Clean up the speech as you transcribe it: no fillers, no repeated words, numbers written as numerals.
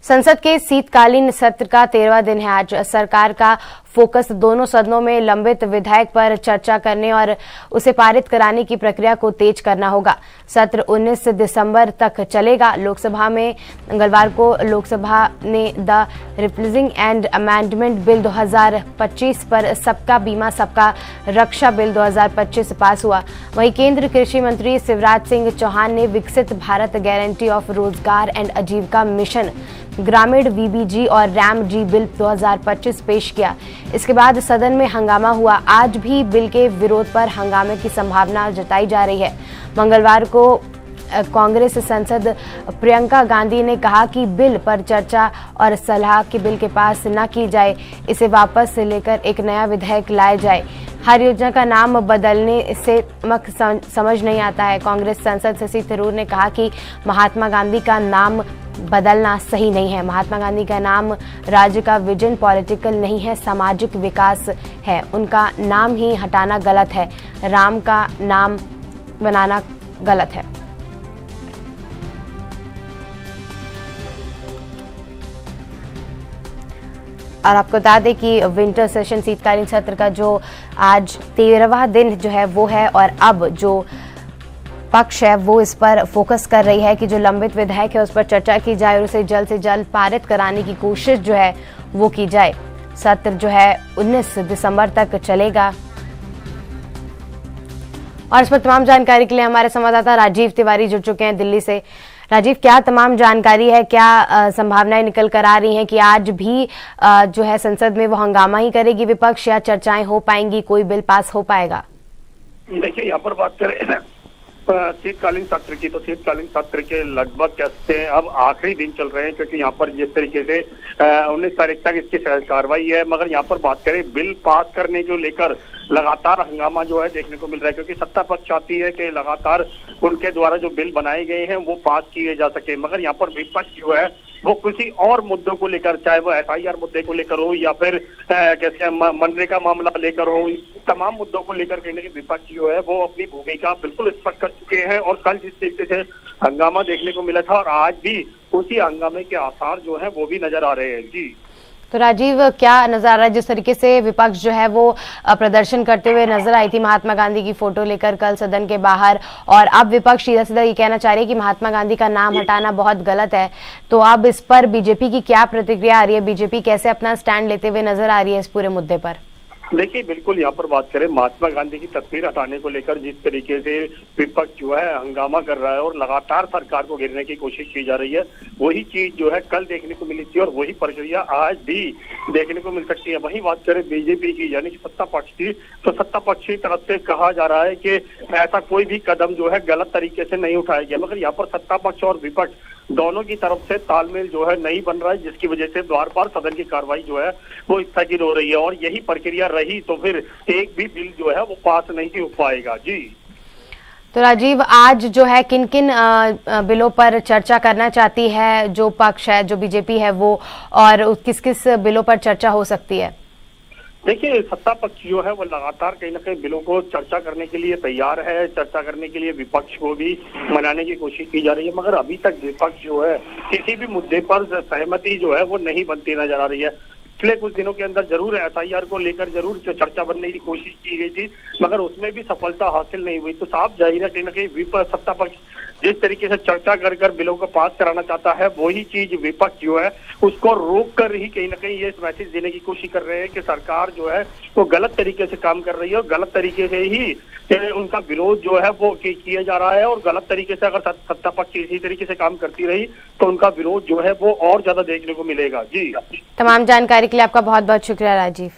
संसद के शीतकालीन सत्र का 13वां दिन है। आज सरकार का फोकस दोनों सदनों में लंबित विधेयक पर चर्चा करने और उसे पारित कराने की प्रक्रिया को तेज करना होगा। सत्र 19 दिसंबर तक चलेगा। लोकसभा में मंगलवार को लोकसभा ने the replacing and amendment bill 2025 पर सबका बीमा सबका रक्षा बिल 2025 पास हुआ। वहीं केंद्रीय कृषि मंत्री शिवराज सिंह चौहान ने विकसित भारत गारंटी ऑफ रोजगार एंड आजीविका मिशन ग्रामीण वीबीजी और रैम जी बिल 2025 पेश किया। इसके बाद सदन में हंगामा हुआ। आज भी बिल के विरोध पर हंगामे की संभावना जताई जा रही है। मंगलवार को कांग्रेस सांसद प्रियंका गांधी ने कहा कि बिल पर चर्चा और सलाह के बिल के पास न की जाए, इसे वापस लेकर एक नया विधेयक लाया जाए। हर योजना का नाम बदलने से समझ नहीं आता है। कांग्रेस सांसद शशि थरूर ने कहा कि महात्मा गांधी का नाम बदलना सही नहीं है। महात्मा गांधी का नाम राज्य का विजन पॉलिटिकल नहीं है, सामाजिक विकास है। उनका नाम ही हटाना गलत है, राम का नाम बनाना गलत है। और आपको बता दें कि विंटर सेशन शीतकालीन सत्र का जो आज 13वां दिन जो है वो है, और अब जो पक्ष है वो इस पर फोकस कर रही है कि जो लंबित विधेयक है उस पर चर्चा की जाए और उसे जल्द से जल्द पारित कराने की कोशिश जो है वो की जाए। सत्र जो है 19 दिसंबर तक चलेगा। और इस पर तमाम जानकारी के लिए हमारे संवाददाता राजीव तिवारी जुड़ चुके हैं दिल्ली से। राजीव, क्या तमाम जानकारी है, क्या संभावनाएं निकल कर आ रही हैं कि आज भी जो है संसद में वो हंगामा ही करेगी विपक्ष, या चर्चाएं हो पाएंगी, कोई बिल पास हो पाएगा? देखिए, यहाँ पर बात करें शीतकालीन सत्र की, तो शीतकालीन सत्र के लगभग कहते हैं अब आखिरी दिन चल रहे हैं, क्योंकि यहाँ पर जिस तरीके से 19 तारीख तक इसकी कार्रवाई है। मगर यहाँ पर बात करें बिल पास करने को लेकर लगातार हंगामा जो है देखने को मिल रहा है, क्योंकि सत्ता पक्ष चाहती है कि लगातार उनके द्वारा जो बिल बनाए गए हैं वो पास किए जा सके। मगर यहाँ पर विपक्ष जो है वो किसी और मुद्दों को लेकर, चाहे वो FIR मुद्दे को लेकर हो या फिर कैसे मनरेगा मामला लेकर हो, तमाम मुद्दों को लेकर कहीं ना कहीं विपक्ष जो है वो अपनी भूमिका बिल्कुल स्पष्ट कर चुके हैं। और कल जिस तरीके से हंगामा देखने को मिला था और आज भी उसी हंगामे के आसार जो है वो भी नजर आ रहे हैं। जी तो राजीव, क्या नजर आ रहा है? जिस तरीके से विपक्ष जो है वो प्रदर्शन करते हुए नजर आई थी महात्मा गांधी की फोटो लेकर कल सदन के बाहर, और अब विपक्ष सीधा सीधा ये कहना चाह रही है कि महात्मा गांधी का नाम हटाना बहुत गलत है। तो अब इस पर बीजेपी की क्या प्रतिक्रिया आ रही है? बीजेपी कैसे अपना स्टैंड लेते हुए नजर आ रही है इस पूरे मुद्दे पर? देखिए, बिल्कुल यहाँ पर बात करें महात्मा गांधी की तस्वीर हटाने को लेकर जिस तरीके से विपक्ष जो है हंगामा कर रहा है और लगातार सरकार को घेरने की कोशिश की जा रही है, वही चीज जो है कल देखने को मिली थी और वही प्रक्रिया आज भी देखने को मिल सकती है। वही बात करें बीजेपी की, यानी कि सत्ता पक्ष की, तो सत्ता पक्ष की तरफ से कहा जा रहा है कि ऐसा कोई भी कदम जो है गलत तरीके से नहीं उठाया गया। मगर यहाँ पर सत्ता पक्ष और विपक्ष दोनों की तरफ से तालमेल जो है नहीं बन रहा है, जिसकी वजह से बार बार सदन की कार्रवाई जो है वो स्थगित हो रही है। और यही प्रक्रिया रही तो फिर एक भी बिल जो है वो पास नहीं हो पाएगा। जी तो राजीव, आज जो है किन किन बिलों पर चर्चा करना चाहती है जो पक्ष है, जो बीजेपी है वो, और किस किस बिलों पर चर्चा हो सकती है? देखिए, सत्ता पक्ष जो है वो लगातार कहीं ना कहीं बिलों को चर्चा करने के लिए तैयार है। चर्चा करने के लिए विपक्ष को भी मनाने की कोशिश की जा रही है, मगर अभी तक विपक्ष जो है किसी भी मुद्दे पर सहमति जो है वो नहीं बनती नजर आ रही है। पिछले कुछ दिनों के अंदर जरूर FIR को लेकर जरूर चर्चा बनने की कोशिश की गई थी, मगर उसमें भी सफलता हासिल नहीं हुई। तो साफ जाहिर है कहीं ना कहीं विपक्ष, सत्ता पक्ष जिस तरीके से चर्चा कर बिलों को पास कराना चाहता है, वही चीज विपक्ष जो है उसको रोक कर ही कहीं ना कहीं ये मैसेज देने की कोशिश कर रहे हैं कि सरकार जो है वो गलत तरीके से काम कर रही है और गलत तरीके से ही उनका विरोध जो है वो किया जा रहा है। और गलत तरीके से अगर सत्ता पक्ष इसी तरीके से काम करती रही तो उनका विरोध जो है वो और ज्यादा देखने को मिलेगा। जी, तमाम जानकारी के लिए आपका बहुत बहुत शुक्रिया राजीव।